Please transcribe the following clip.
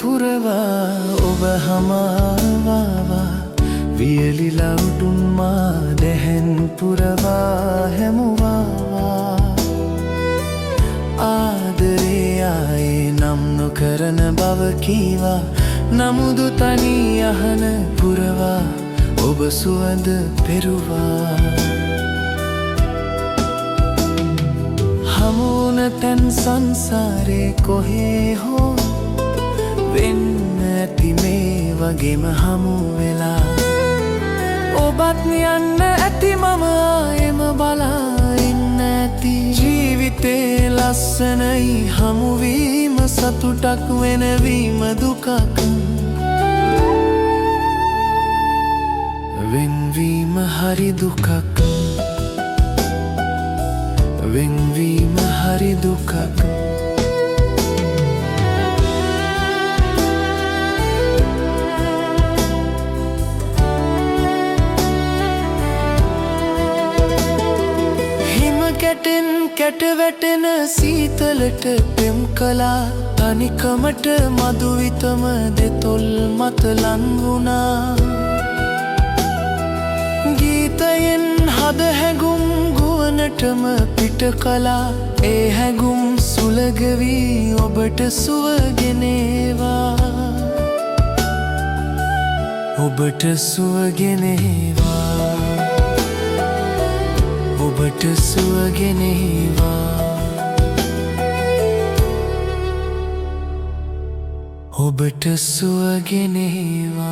පුරවා ඔබ හමාවාවා වියලිලා උඩුන් මා දැහැන් පුරවා හැමුවාවා ආදරේ ආයේ නම් නොකරන බව කීවා නමුදු තනි අහන පුරවා ඔබ සුවඳ පෙරුවා හමුවන තැන් සංසාරේ කොහේ හෝ වෙන්න ඇති මේ වගේම හමු වෙලා ඔබත් යන්න ඇති මම ආයෙම බලා ඉන්න ඇති ජීවිතේ ලස්සනයි හමුවීම සතුටක් වෙනවීම දුකක් වෙන්වීම හරි දුකක් වෙන්වීම හරි දුකක් කැටෙන් කැට වැටෙන සීතලට පෙම් කළා තනිකමට මදුවිතම දෙතොල් මත ලංවුණා ගීතයෙන් හද හැඟුම් ගුවනටම පිට කළා ඒ හැඟුම් සුලගවී ඔබට සුවගෙනේවා ඔබට සුවගෙනේවා ඔබට සුවගෙනේවා ඔබට සුවගෙනේවා